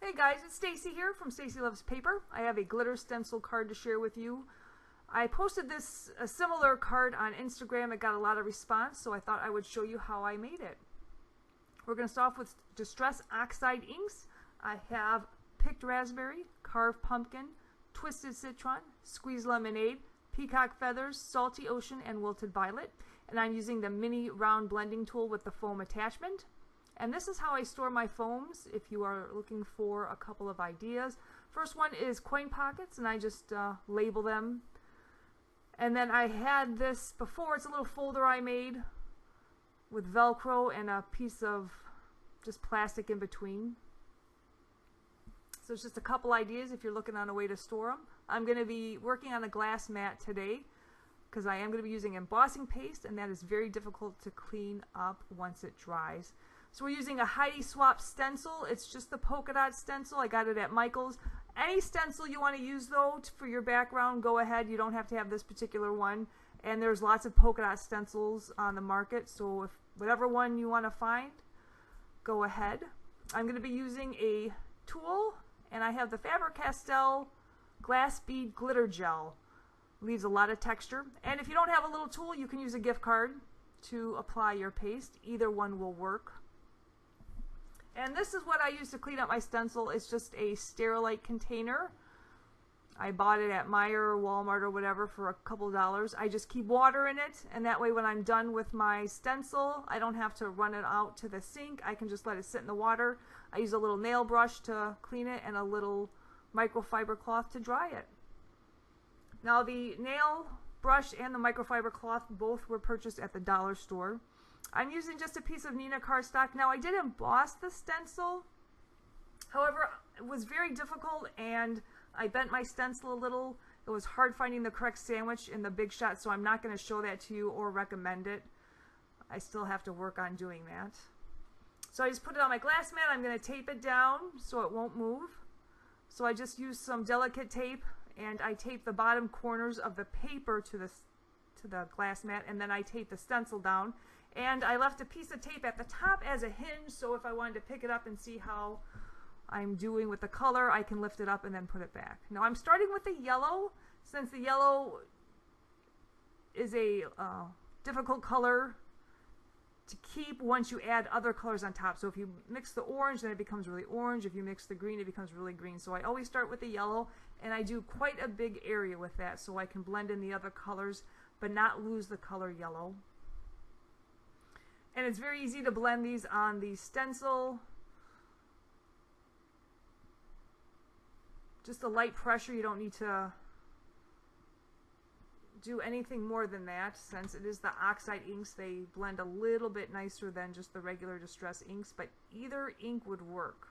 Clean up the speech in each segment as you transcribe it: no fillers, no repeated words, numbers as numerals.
Hey guys, it's Stacy here from Stacy Loves Paper. I have a glitter stencil card to share with you. I posted a similar card on Instagram. It got a lot of response, so I thought I would show you how I made it. We're going to start off with Distress Oxide inks. I have picked raspberry, carved pumpkin, twisted citron, squeezed lemonade, peacock feathers, salty ocean, and wilted violet. And I'm using the mini round blending tool with the foam attachment. And this is how I store my foams if you are looking for a couple of ideas. First one is coin pockets, and I just label them. And then I had this before. It's a little folder I made with Velcro and a piece of just plastic in between. So it's just a couple ideas if you're looking on a way to store them. I'm going to be working on a glass mat today because I am going to be using embossing paste, and that is very difficult to clean up once it dries. So we're using a Heidi Swapp stencil. It's just the polka dot stencil. I got it at Michael's. Any stencil you want to use though for your background, go ahead. You don't have to have this particular one. And there's lots of polka dot stencils on the market. So if whatever one you want to find, go ahead. I'm going to be using a tool, and I have the Faber Castell glass bead glitter gel. Leaves a lot of texture. And if you don't have a little tool, you can use a gift card to apply your paste. Either one will work. And this is what I use to clean up my stencil. It's just a Sterilite container. I bought it at Meijer or Walmart or whatever for a couple dollars. I just keep water in it, and that way when I'm done with my stencil, I don't have to run it out to the sink. I can just let it sit in the water. I use a little nail brush to clean it and a little microfiber cloth to dry it. Now the nail brush and the microfiber cloth both were purchased at the dollar store. I'm using just a piece of Neenah cardstock. Now I did emboss the stencil. However, it was very difficult and I bent my stencil a little. It was hard finding the correct sandwich in the Big Shot, so I'm not going to show that to you or recommend it. I still have to work on doing that. So I just put it on my glass mat. I'm going to tape it down so it won't move. So I just used some delicate tape, and I taped the bottom corners of the paper to the glass mat, and then I taped the stencil down. And I left a piece of tape at the top as a hinge, so if I wanted to pick it up and see how I'm doing with the color, I can lift it up and then put it back. Now I'm starting with the yellow, since the yellow is a difficult color to keep once you add other colors on top. So if you mix the orange, then it becomes really orange. If you mix the green, it becomes really green. So I always start with the yellow, and I do quite a big area with that so I can blend in the other colors but not lose the color yellow. And it's very easy to blend these on the stencil. Just a light pressure. You don't need to do anything more than that. Since it is the oxide inks, they blend a little bit nicer than just the regular Distress inks, but either ink would work.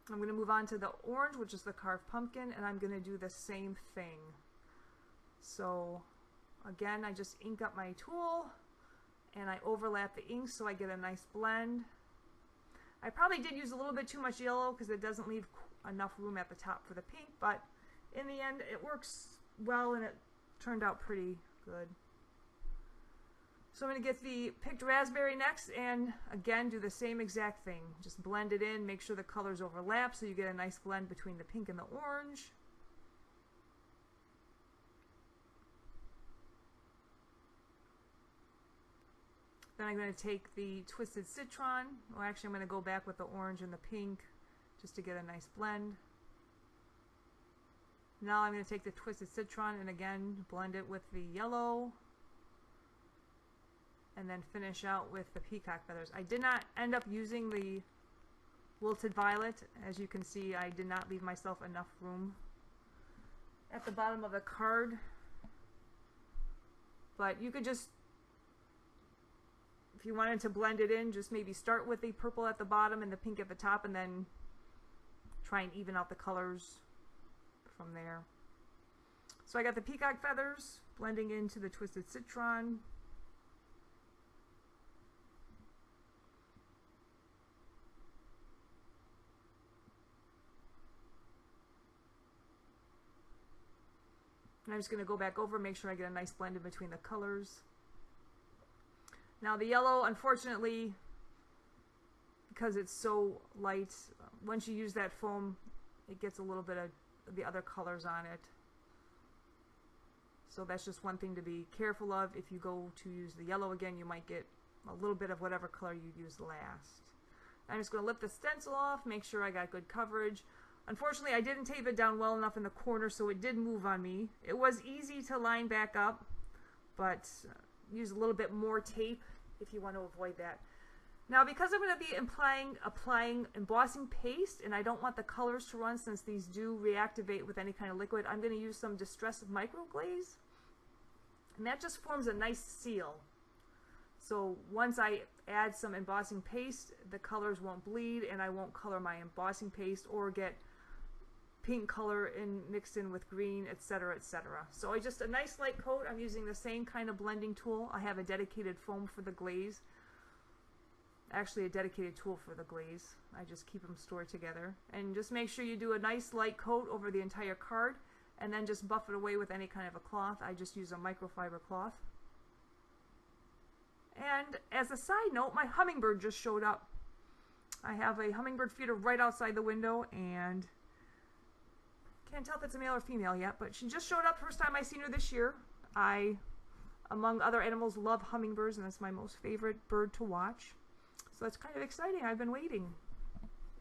I'm going to move on to the orange, which is the carved pumpkin, and I'm going to do the same thing. So again, I just ink up my tool and I overlap the inks so I get a nice blend. I probably did use a little bit too much yellow because it doesn't leave enough room at the top for the pink, but in the end it works well and it turned out pretty good. So I'm going to get the picked raspberry next, and again do the same exact thing. Just blend it in, make sure the colors overlap so you get a nice blend between the pink and the orange. Then I'm going to take the twisted citron. Well, actually I'm going to go back with the orange and the pink just to get a nice blend. Now I'm going to take the twisted citron and again blend it with the yellow. And then finish out with the peacock feathers. I did not end up using the wilted violet. As you can see, I did not leave myself enough room at the bottom of the card. But you could just, if you wanted to blend it in, just maybe start with the purple at the bottom and the pink at the top, and then try and even out the colors from there. So I got the peacock feathers blending into the twisted citron. And I'm just going to go back over, make sure I get a nice blend in between the colors. Now the yellow, unfortunately, because it's so light. Once you use that foam, it gets a little bit of the other colors on it. So that's just one thing to be careful of. If you go to use the yellow again, you might get a little bit of whatever color you used last. I'm just going to lift the stencil off, make sure I got good coverage. Unfortunately, I didn't tape it down well enough in the corner, so it did move on me. It was easy to line back up, but use a little bit more tape if you want to avoid that. Now, because I'm going to be applying embossing paste, and I don't want the colors to run since these do reactivate with any kind of liquid, I'm going to use some Distress Microglaze, and that just forms a nice seal. So once I add some embossing paste, the colors won't bleed, and I won't color my embossing paste or get pink color mixed in with green, etc., etc. So just a nice light coat. I'm using the same kind of blending tool. I have a dedicated foam for the glaze. Actually, a dedicated tool for the glaze. I just keep them stored together. And just make sure you do a nice light coat over the entire card, and then just buff it away with any kind of a cloth. I just use a microfiber cloth. And as a side note, my hummingbird just showed up. I have a hummingbird feeder right outside the window, and can't tell if it's a male or female yet, but she just showed up. First time I seen her this year. I, among other animals, love hummingbirds, and that's my most favorite bird to watch. So that's kind of exciting. I've been waiting.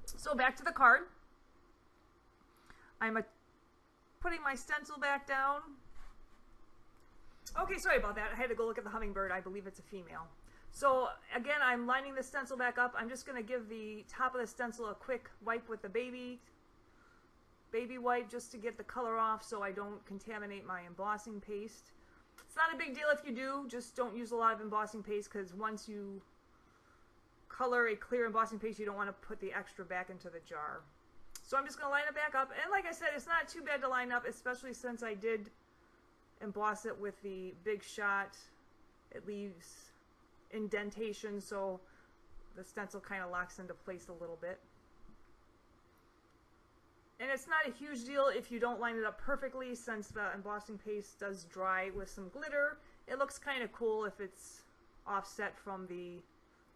So back to the card. I'm putting my stencil back down. Okay, sorry about that. I had to go look at the hummingbird. I believe it's a female. So again, I'm lining the stencil back up. I'm just going to give the top of the stencil a quick wipe with the baby wipe just to get the color off so I don't contaminate my embossing paste. It's not a big deal if you do. Just don't use a lot of embossing paste, because once you color a clear embossing paste, you don't want to put the extra back into the jar. So I'm just going to line it back up. And like I said, it's not too bad to line up, especially since I did emboss it with the big shot. It leaves indentation, so the stencil kind of locks into place a little bit. And it's not a huge deal if you don't line it up perfectly, since the embossing paste does dry with some glitter. It looks kind of cool if it's offset from the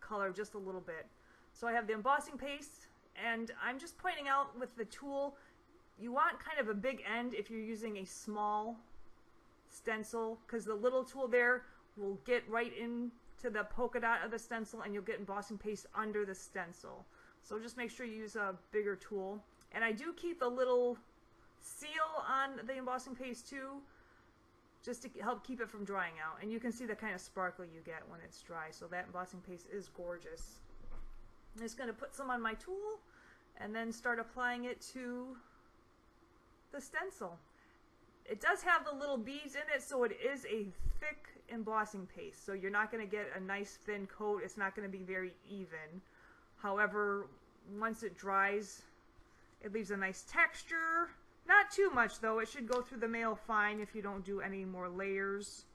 color just a little bit. So I have the embossing paste, and I'm just pointing out with the tool, you want kind of a big end if you're using a small stencil, because the little tool there will get right into the polka dot of the stencil, and you'll get embossing paste under the stencil. So just make sure you use a bigger tool. And I do keep a little seal on the embossing paste too, just to help keep it from drying out. And you can see the kind of sparkle you get when it's dry. So that embossing paste is gorgeous. I'm just going to put some on my tool and then start applying it to the stencil. It does have the little beads in it, so it is a thick embossing paste. So you're not going to get a nice thin coat. It's not going to be very even. However, once it dries, it leaves a nice texture. Not too much though. It should go through the mail fine if you don't do any more layers.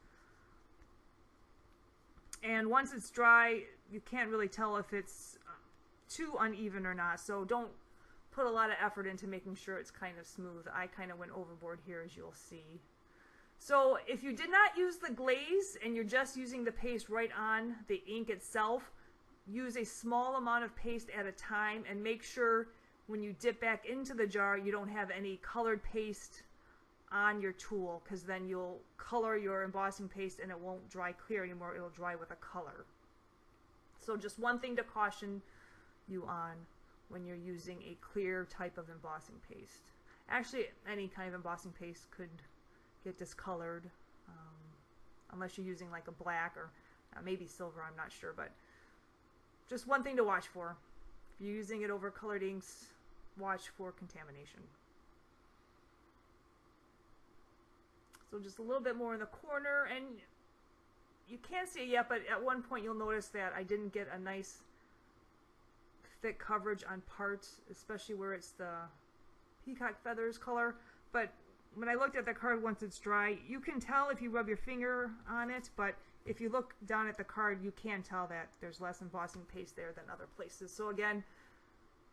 And once it's dry, you can't really tell if it's too uneven or not. So don't put a lot of effort into making sure it's kind of smooth. I kind of went overboard here, as you'll see. So if you did not use the glaze and you're just using the paste right on the ink itself, use a small amount of paste at a time, and make sure when you dip back into the jar, you don't have any colored paste on your tool, because then you'll color your embossing paste and it won't dry clear anymore. It'll dry with a color. So just one thing to caution you on when you're using a clear type of embossing paste. Actually, any kind of embossing paste could get discolored, unless you're using like a black or maybe silver, I'm not sure, but just one thing to watch for. If you're using it over colored inks, watch for contamination. So just a little bit more in the corner, and you can't see it yet, but at one point you'll notice that I didn't get a nice thick coverage on parts, especially where it's the peacock feathers color. But when I looked at the card once it's dry, you can tell if you rub your finger on it, but if you look down at the card, you can tell that there's less embossing paste there than other places. So again,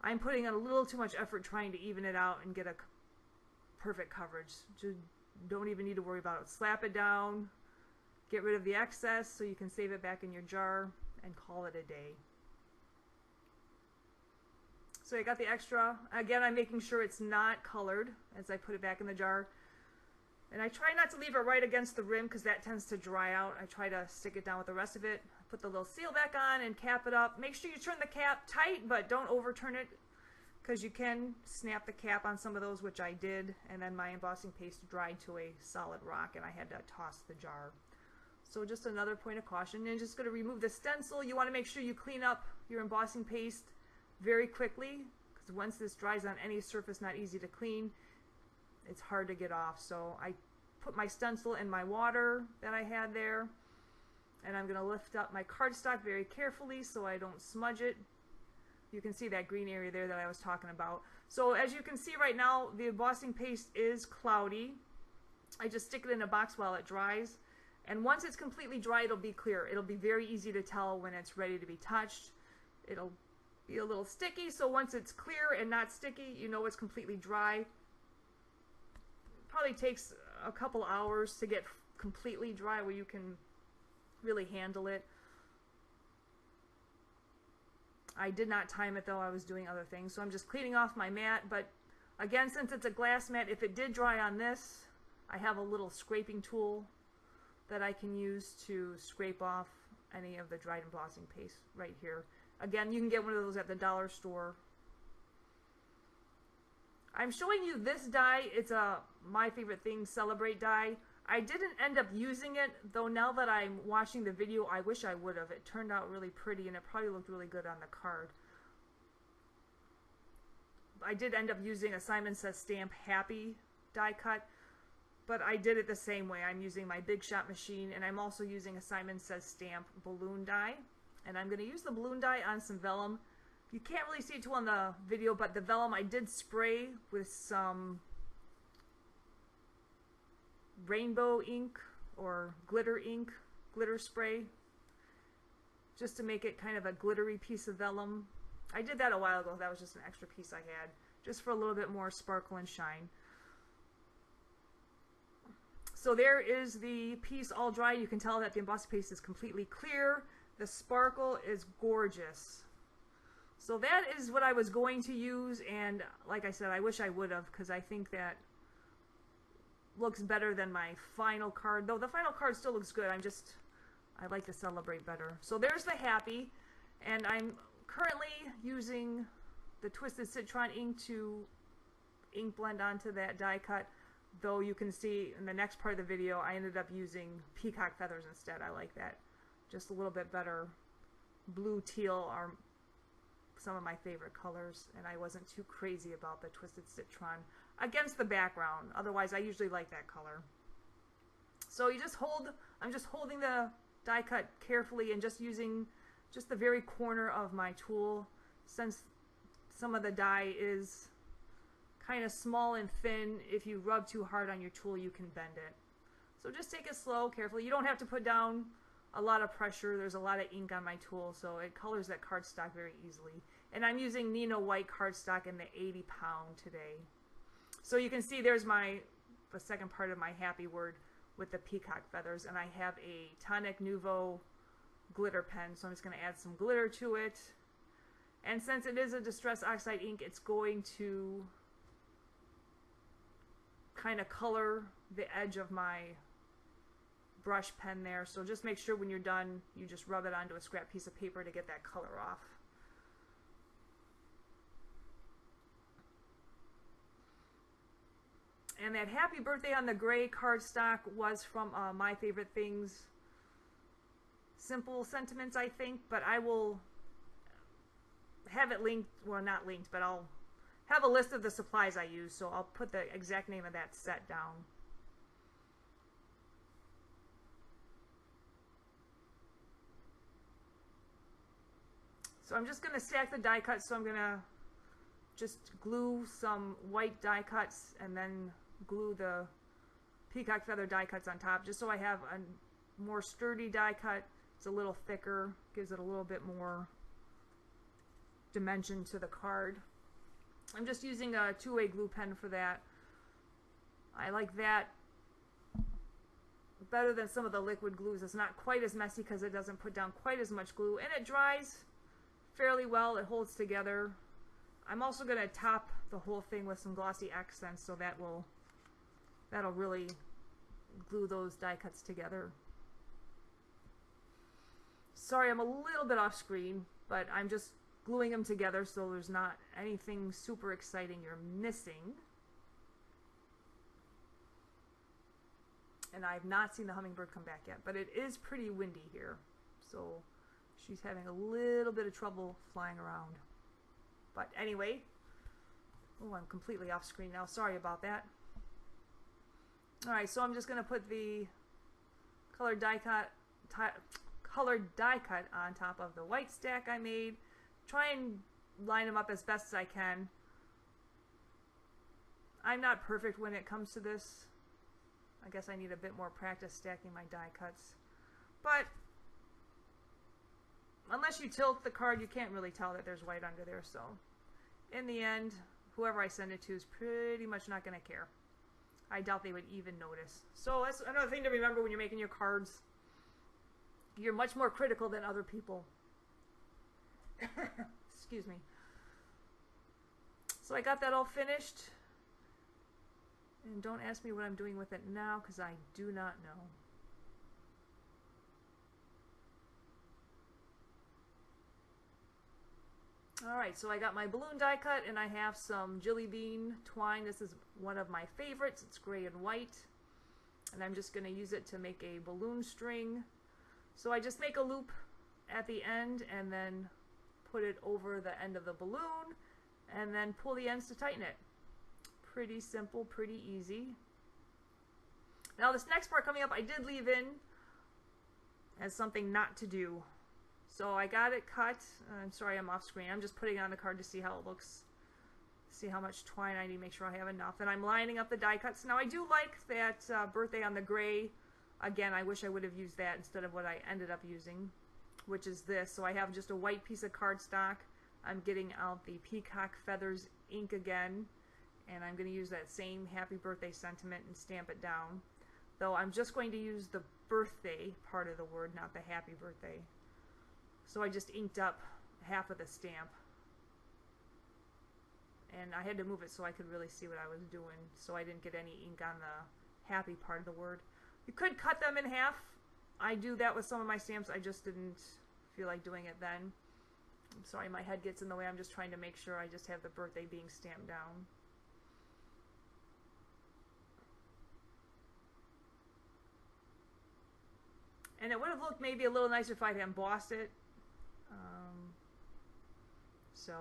I'm putting in a little too much effort trying to even it out and get a perfect coverage. Just don't even need to worry about it. Slap it down, get rid of the excess so you can save it back in your jar, and call it a day. So I got the extra. Again, I'm making sure it's not colored as I put it back in the jar. And I try not to leave it right against the rim because that tends to dry out. I try to stick it down with the rest of it. Put the little seal back on and cap it up. Make sure you turn the cap tight, but don't overturn it because you can snap the cap on some of those, which I did. And then my embossing paste dried to a solid rock and I had to toss the jar. So just another point of caution. And just going to remove the stencil. You want to make sure you clean up your embossing paste very quickly because once this dries on any surface not easy to clean, it's hard to get off. So I put my stencil in my water that I had there, and I'm going to lift up my cardstock very carefully so I don't smudge it. You can see that green area there that I was talking about. So as you can see right now, the embossing paste is cloudy. I just stick it in a box while it dries, and once it's completely dry, it'll be clear. It'll be very easy to tell when it's ready to be touched. It'll be a little sticky, so once it's clear and not sticky, you know it's completely dry. Probably takes a couple hours to get completely dry where you can really handle it. I did not time it though, I was doing other things. So I'm just cleaning off my mat, but again, since it's a glass mat, if it did dry on this, I have a little scraping tool that I can use to scrape off any of the dried embossing paste right here. Again, you can get one of those at the dollar store. I'm showing you this die. It's a My Favorite Things Celebrate die. I didn't end up using it, though now that I'm watching the video, I wish I would have. It turned out really pretty, and it probably looked really good on the card. I did end up using a Simon Says Stamp Happy die cut, but I did it the same way. I'm using my Big Shot machine, and I'm also using a Simon Says Stamp balloon die. And I'm going to use the balloon die on some vellum. You can't really see it too on the video, but the vellum I did spray with some rainbow ink or glitter ink, glitter spray, just to make it kind of a glittery piece of vellum. I did that a while ago. That was just an extra piece I had, just for a little bit more sparkle and shine. So there is the piece all dry. You can tell that the embossing paste is completely clear. The sparkle is gorgeous. So that is what I was going to use, and like I said, I wish I would have, because I think that looks better than my final card. Though the final card still looks good, I like to celebrate better. So there's the Happy, and I'm currently using the Twisted Citron ink to ink blend onto that die cut, though you can see in the next part of the video I ended up using peacock feathers instead. I like that. Just a little bit better. Blue, teal are some of my favorite colors, and I wasn't too crazy about the Twisted Citron against the background. Otherwise, I usually like that color. So you just hold, I'm just holding the die cut carefully and just using just the very corner of my tool, since some of the die is kind of small and thin. If you rub too hard on your tool, you can bend it. So just take it slow, carefully. You don't have to put down a lot of pressure. There's a lot of ink on my tool, so it colors that cardstock very easily. And I'm using Neenah white cardstock in the 80 pound today. So you can see there's the second part of my happy word with the peacock feathers, and I have a Tonic Nouveau glitter pen, so I'm just going to add some glitter to it. And since it is a Distress Oxide ink, it's going to kind of color the edge of my brush pen there. So just make sure when you're done, you just rub it onto a scrap piece of paper to get that color off. And that Happy Birthday on the Gray cardstock was from My Favorite Things Simple Sentiments, I think, but I will have it linked, well, not linked, but I'll have a list of the supplies I use, so I'll put the exact name of that set down. So I'm just going to stack the die cuts, so I'm going to just glue some white die cuts and then glue the peacock feather die cuts on top, just so I have a more sturdy die cut. It's a little thicker, gives it a little bit more dimension to the card. I'm just using a two-way glue pen for that. I like that better than some of the liquid glues. It's not quite as messy because it doesn't put down quite as much glue, and it dries fairly well. It holds together. I'm also going to top the whole thing with some glossy accents, so that'll really glue those die cuts together. Sorry, I'm a little bit off screen, but I'm just gluing them together so there's not anything super exciting you're missing. And I've not seen the hummingbird come back yet, but it is pretty windy here, so she's having a little bit of trouble flying around. But anyway, oh, I'm completely off screen now. Sorry about that. Alright, so I'm just going to put the colored die cut on top of the white stack I made. Try and line them up as best as I can. I'm not perfect when it comes to this. I guess I need a bit more practice stacking my die cuts. But unless you tilt the card, you can't really tell that there's white under there. So in the end, whoever I send it to is pretty much not going to care. I doubt they would even notice. So that's another thing to remember when you're making your cards. You're much more critical than other people. Excuse me. So I got that all finished. And don't ask me what I'm doing with it now, because I do not know. Alright, so I got my balloon die cut, and I have some Jillibean twine. This is one of my favorites. It's gray and white. And I'm just going to use it to make a balloon string. So I just make a loop at the end, and then put it over the end of the balloon, and then pull the ends to tighten it. Pretty simple, pretty easy. Now this next part coming up, I did leave in as something not to do. So I got it cut. I'm sorry I'm off screen. I'm just putting it on the card to see how it looks. See how much twine I need to make sure I have enough. And I'm lining up the die cuts. Now I do like that birthday on the gray. Again, I wish I would have used that instead of what I ended up using, which is this. So I have just a white piece of cardstock. I'm getting out the peacock feathers ink again. And I'm going to use that same happy birthday sentiment and stamp it down. Though I'm just going to use the birthday part of the word, not the happy birthday. So I just inked up half of the stamp. And I had to move it so I could really see what I was doing, so I didn't get any ink on the happy part of the word. You could cut them in half. I do that with some of my stamps. I just didn't feel like doing it then. I'm sorry, my head gets in the way. I'm just trying to make sure I just have the birthday being stamped down. And it would have looked maybe a little nicer if I'd embossed it. So,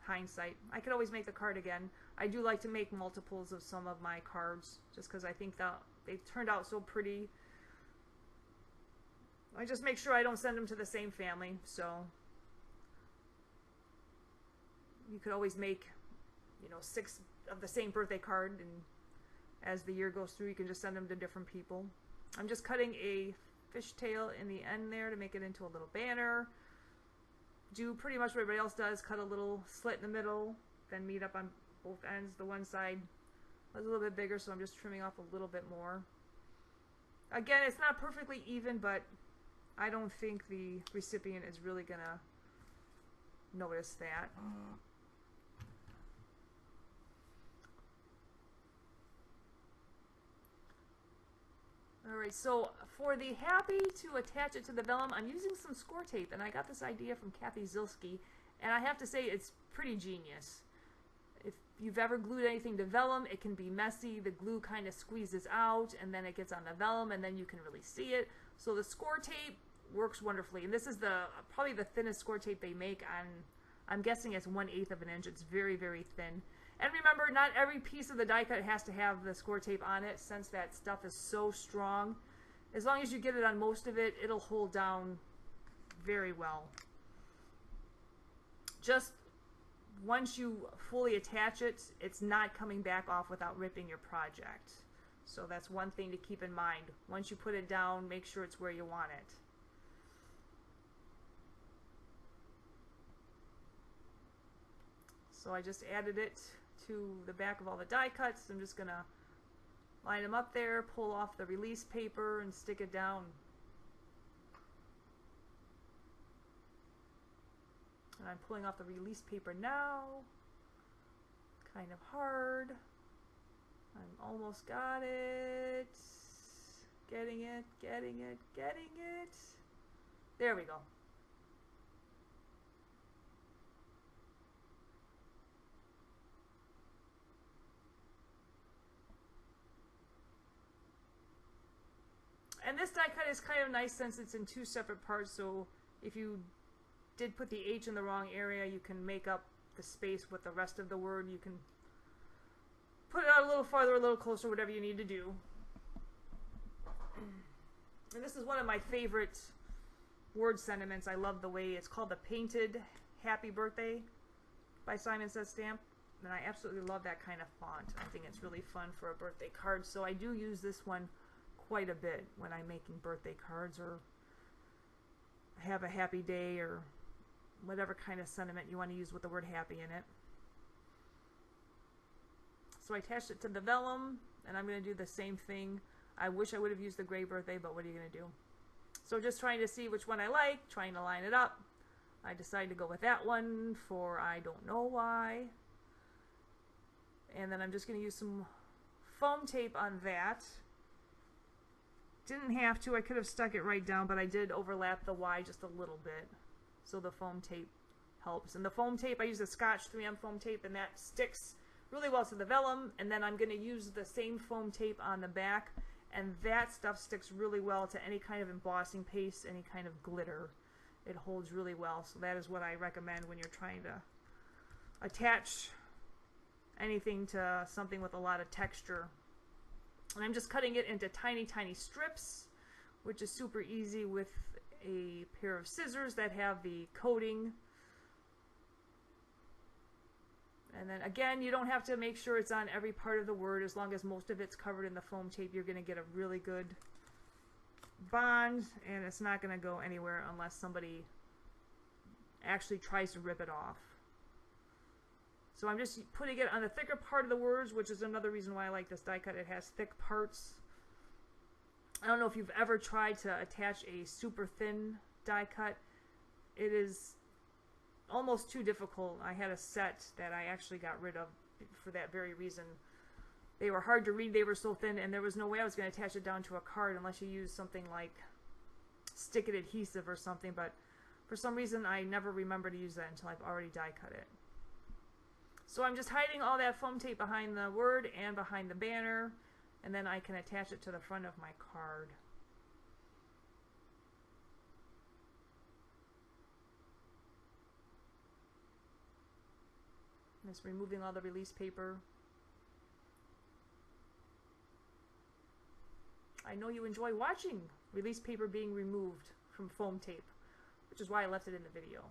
hindsight. I could always make the card again. I do like to make multiples of some of my cards, just because I think that they've turned out so pretty. I just make sure I don't send them to the same family, so you could always make, 6 of the same birthday card, and as the year goes through, you can just send them to different people. I'm just cutting a fishtail in the end there to make it into a little banner. Do pretty much what everybody else does, cut a little slit in the middle, then meet up on both ends. The one side was a little bit bigger, so I'm just trimming off a little bit more. Again, it's not perfectly even, but I don't think the recipient is really gonna notice that. Alright, so for the happy to attach it to the vellum, I'm using some score tape, and I got this idea from Kathy Zilski, and I have to say it's pretty genius. If you've ever glued anything to vellum, it can be messy. The glue kind of squeezes out, and then it gets on the vellum, and then you can really see it. So the score tape works wonderfully, and this is probably the thinnest score tape they make. I'm guessing it's 1/8 of an inch. It's very, very thin. And remember, not every piece of the die cut has to have the score tape on it, since that stuff is so strong. As long as you get it on most of it, it'll hold down very well. Just once you fully attach it, it's not coming back off without ripping your project. So that's one thing to keep in mind. Once you put it down, make sure it's where you want it. So I just added it to the back of all the die cuts. I'm just gonna line them up there, pull off the release paper, and stick it down. And I'm pulling off the release paper now. kind of hard. I'm almost got it. Getting it, getting it, getting it. There we go. And this die cut is kind of nice since it's in two separate parts, so if you did put the H in the wrong area, you can make up the space with the rest of the word. You can put it out a little farther, a little closer, whatever you need to do. And this is one of my favorite word sentiments. I love the way it's called the Painted Happy Birthday by Simon Says Stamp. And I absolutely love that kind of font. I think it's really fun for a birthday card. So I do use this one quite a bit when I'm making birthday cards or have a happy day or whatever kind of sentiment you want to use with the word happy in it. So I attached it to the vellum, and I'm going to do the same thing. I wish I would have used the gray birthday, but what are you going to do? So just trying to see which one I like, trying to line it up. I decided to go with that one for I don't know why. And then I'm just going to use some foam tape on that. Didn't have to, I could have stuck it right down, but I did overlap the Y just a little bit. So the foam tape helps. And the foam tape, I use a Scotch 3M foam tape, and that sticks really well to the vellum. And then I'm going to use the same foam tape on the back, and that stuff sticks really well to any kind of embossing paste, any kind of glitter. It holds really well. So that is what I recommend when you're trying to attach anything to something with a lot of texture. And I'm just cutting it into tiny, tiny strips, which is super easy with a pair of scissors that have the coating. And then again, you don't have to make sure it's on every part of the word. As long as most of it's covered in the foam tape, you're going to get a really good bond, and it's not going to go anywhere unless somebody actually tries to rip it off. So I'm just putting it on the thicker part of the words, which is another reason why I like this die cut. It has thick parts. I don't know if you've ever tried to attach a super thin die cut. It is almost too difficult. I had a set that I actually got rid of for that very reason. They were hard to read, they were so thin, and there was no way I was going to attach it down to a card unless you use something like stick-it adhesive or something, but for some reason I never remember to use that until I've already die cut it. So I'm just hiding all that foam tape behind the word and behind the banner, and then I can attach it to the front of my card. Just removing all the release paper. I know you enjoy watching release paper being removed from foam tape, which is why I left it in the video.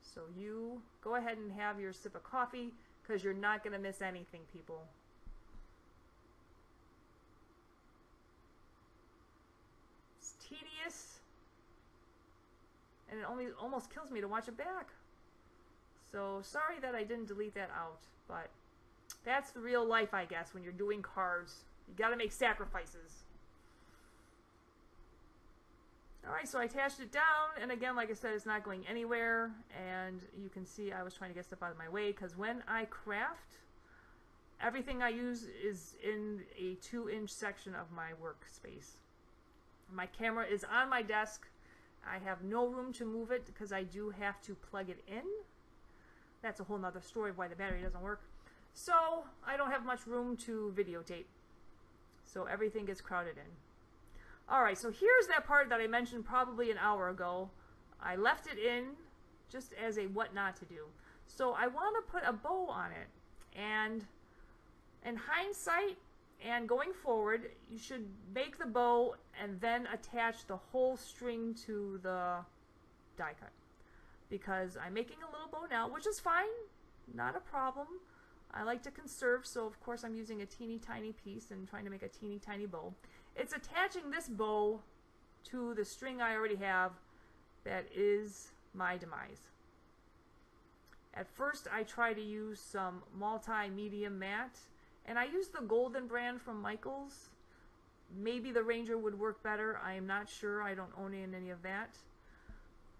So you go ahead and have your sip of coffee, because you're not going to miss anything, people. It's tedious, and it almost kills me to watch it back. So sorry that I didn't delete that out, but that's the real life, I guess, when you're doing cards. You got to make sacrifices. Alright, so I attached it down, and again, like I said, it's not going anywhere, and you can see I was trying to get stuff out of my way, because when I craft, everything I use is in a 2-inch section of my workspace. My camera is on my desk. I have no room to move it, because I do have to plug it in. That's a whole nother story of why the battery doesn't work. So, I don't have much room to videotape. So everything gets crowded in. Alright, so here's that part that I mentioned probably an hour ago. I left it in just as a what not to do. So I want to put a bow on it. And in hindsight and going forward, you should make the bow and then attach the whole string to the die cut. Because I'm making a little bow now, which is fine, not a problem. I like to conserve, so of course I'm using a teeny tiny piece and trying to make a teeny tiny bow. It's attaching this bow to the string I already have that is my demise. At first I try to use some multi-medium matte, and I use the golden brand from Michaels. Maybe the Ranger would work better, I am not sure, I don't own any of that.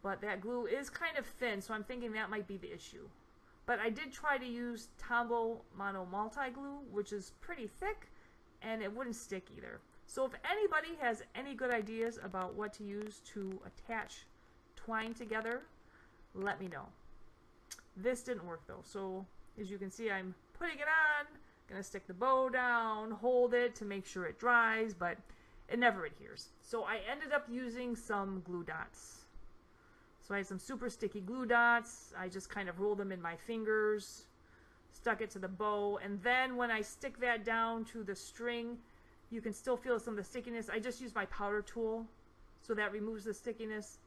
But that glue is kind of thin, so I'm thinking that might be the issue. But I did try to use Tombow Mono Multi Glue, which is pretty thick, and it wouldn't stick either. So if anybody has any good ideas about what to use to attach twine together, let me know. This didn't work though, so as you can see, I'm putting it on, gonna stick the bow down, hold it to make sure it dries, but it never adheres. So I ended up using some glue dots. So I had some super sticky glue dots. I just kind of rolled them in my fingers, stuck it to the bow, and then when I stick that down to the string, you can still feel some of the stickiness. I just used my powder tool, so that removes the stickiness,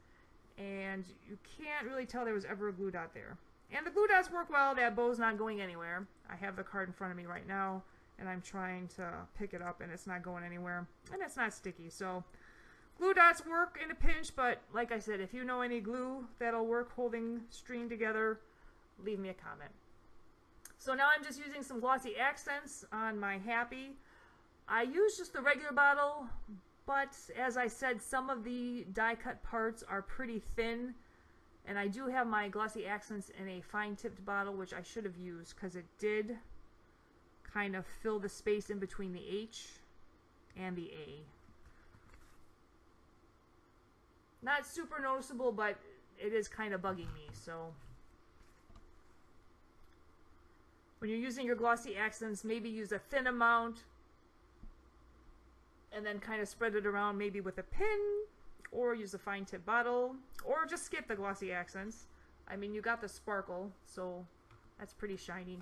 and you can't really tell there was ever a glue dot there. And the glue dots work well. That bow's not going anywhere. I have the card in front of me right now, and I'm trying to pick it up, and it's not going anywhere, and it's not sticky. So glue dots work in a pinch, but like I said, if you know any glue that'll work holding string together, leave me a comment. So now I'm just using some glossy accents on my Happy. I use just the regular bottle, but as I said, some of the die cut parts are pretty thin, and I do have my glossy accents in a fine tipped bottle, which I should have used because it did kind of fill the space in between the H and the A. Not super noticeable, but it is kind of bugging me. So when you're using your glossy accents, maybe use a thin amount and then kind of spread it around maybe with a pin, or use a fine tip bottle, or just skip the glossy accents. I mean, you got the sparkle, so that's pretty shiny.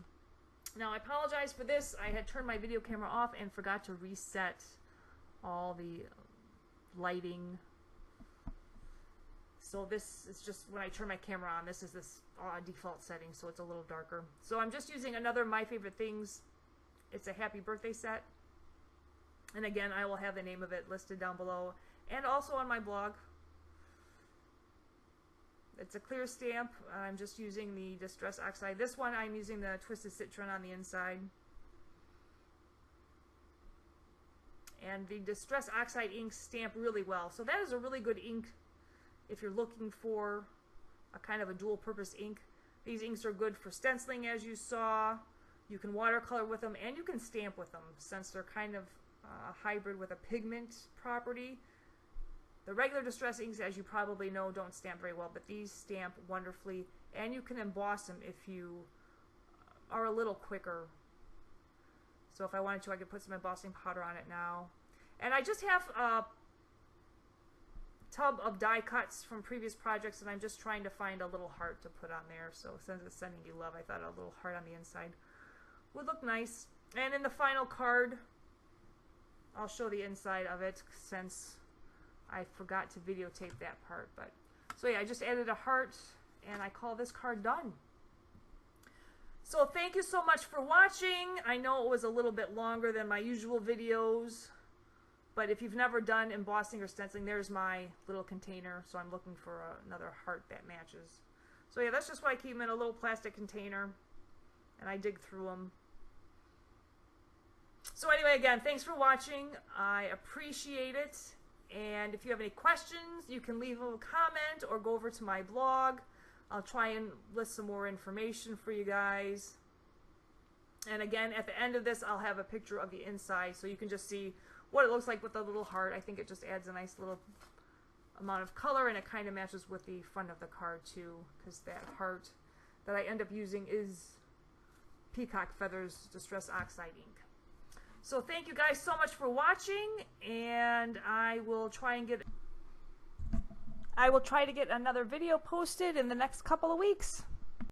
Now I apologize for this. I had turned my video camera off and forgot to reset all the lighting. So this is just when I turn my camera on, this is this default setting, so it's a little darker. So I'm just using another My Favorite Things. It's a happy birthday set. And again, I will have the name of it listed down below and also on my blog. It's a clear stamp. I'm just using the Distress Oxide. This one I'm using the Twisted Citron on the inside. And the Distress Oxide inks stamp really well. So that is a really good ink if you're looking for a kind of a dual purpose ink. These inks are good for stenciling, as you saw. You can watercolor with them, and you can stamp with them since they're kind of a hybrid with a pigment property. The regular Distress inks, as you probably know, don't stamp very well, but these stamp wonderfully, and you can emboss them if you are a little quicker. So if I wanted to, I could put some embossing powder on it now. And I just have a tub of die cuts from previous projects, and I'm just trying to find a little heart to put on there. So since it's sending you love, I thought a little heart on the inside would look nice. And in the final card, I'll show the inside of it since I forgot to videotape that part. But so yeah, I just added a heart, and I call this card done. So thank you so much for watching. I know it was a little bit longer than my usual videos, but if you've never done embossing or stenciling, there's my little container. So I'm looking for another heart that matches. So yeah, that's just what I keep them in, a little plastic container, and I dig through them. So anyway, again, thanks for watching. I appreciate it. And if you have any questions, you can leave a comment or go over to my blog. I'll try and list some more information for you guys. And again, at the end of this, I'll have a picture of the inside so you can just see what it looks like with the little heart. I think it just adds a nice little amount of color, and it kind of matches with the front of the card too, because that heart that I end up using is Peacock Feathers Distress Oxide ink. So thank you guys so much for watching, and I will try to get another video posted in the next couple of weeks.